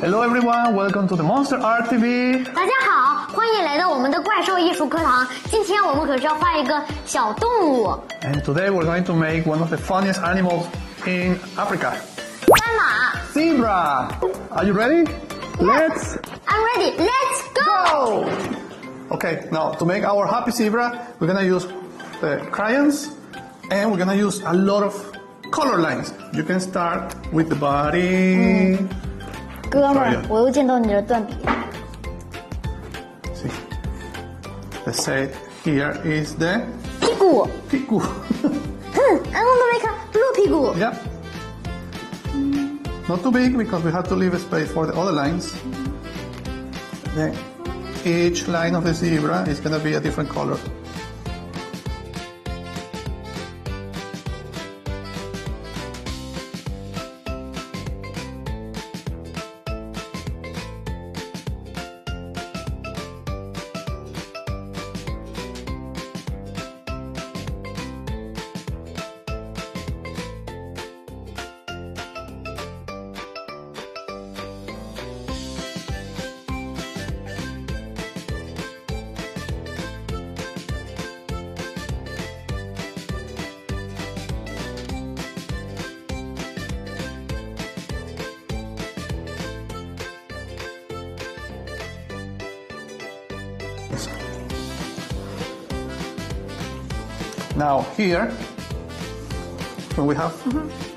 Hello everyone, welcome to the Monster Art TV. 大家好，欢迎来到我们的怪兽艺术课堂。今天我们可是要画一个小动物。And today we're going to make one of the funniest animals in Africa. 斑马。Zebra. Are you ready? Yeah. I'm ready. Let's go. Okay, now to make our happy zebra, we're gonna use the crayons, and we're gonna use a lot of color lines. You can start with the body. 哥们儿，我又见到你的断笔。See, let's say here is the 屁股。屁股。I want to make a blue 屁股。Yeah. Not too big because we have to leave a space for the other lines. Then each line of the zebra is gonna be a different color. Now here, when we have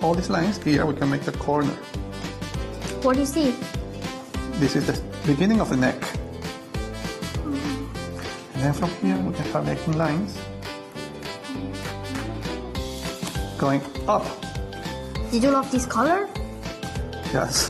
all these lines, here we can make the corner. What do you see? This is the beginning of the neck. And then from here we can start making lines going up. Did you love this color? Yes.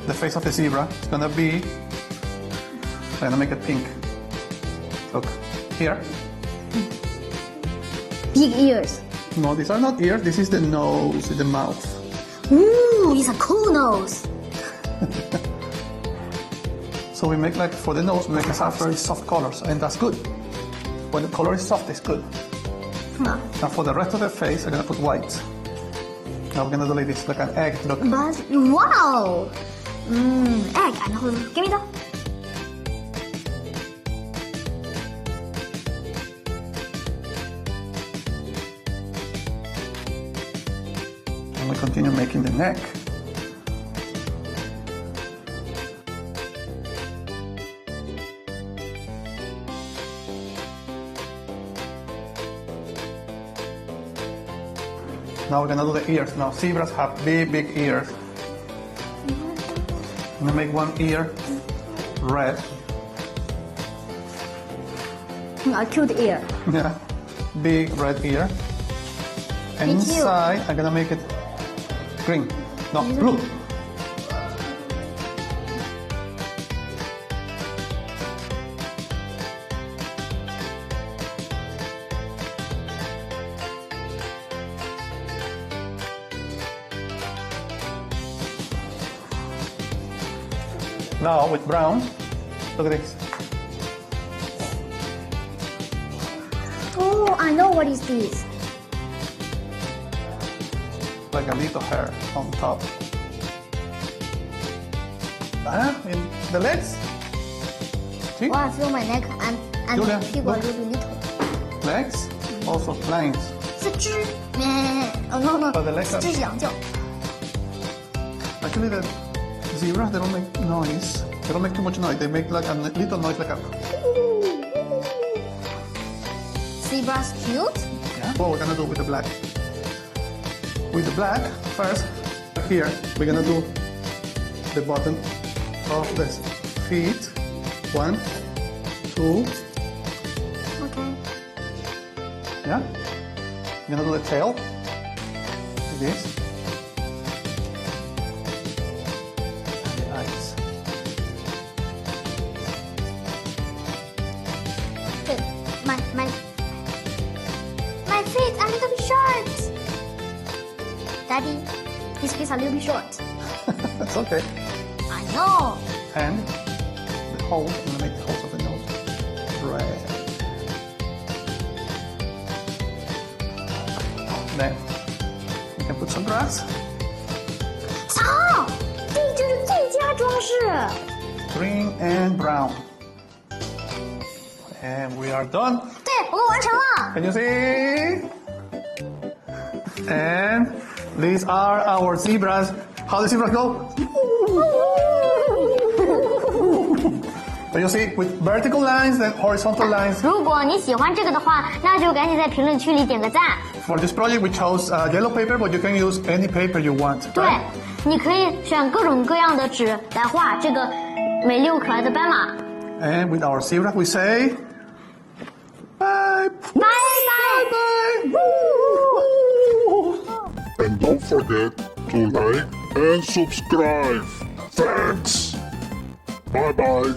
The face of the zebra is gonna be, I'm gonna make it pink. Look, here. Big ears. No, these are not ears, this is the nose, the mouth. Ooh, it's a cool nose. So we make like, for the nose, we make a very soft colors, and that's good. When the color is soft, it's good. Huh. Now for the rest of the face, I'm gonna put white. Now we're gonna do like this, like an egg, look. But, wow! Egg, and give me that. And we continue making the neck. Now we're gonna do the ears. Now zebras have big, big ears. I'm gonna make one ear red. A cute ear. Yeah, big red ear. And inside, I'm gonna make it green. No, blue. Now with brown, look at this. Oh, I know what is this. Like a little hair on top. In the legs. See? Oh, I feel my neck and Julia, the people look. are really little. Legs, also lines. 四肢，oh no, But the legs are- 四肢羊角。 Actually, the zebras, they don't make noise. They don't make too much noise. They make like a little noise like a... Zebra's cute. Yeah. What we're gonna do with the black? With the black, first, here, we're gonna do the bottom of the feet. 1, 2, Okay. yeah? We're gonna do the tail, like this. And the eyes. My feet a little bit Daddy, this piece a little bit short. That's okay. I know. And the holes, I'm gonna make the holes of the nose red. Then you can put some grass. 草，这就是最佳装饰。 Green and brown. And we are done. 对，我们完成了。 Can you see? And these are our zebras. How the zebras go? So you see, with vertical lines and horizontal lines. 如果你喜欢这个的话，那就赶紧在评论区里点个赞。 For this project, we chose yellow paper, but you can use any paper you want. 对， Right? 你可以选各种各样的纸来画这个美丽又可爱的斑马。 And with our zebra, we say bye. 拜拜。 And don't forget to like and subscribe. Thanks. Bye bye.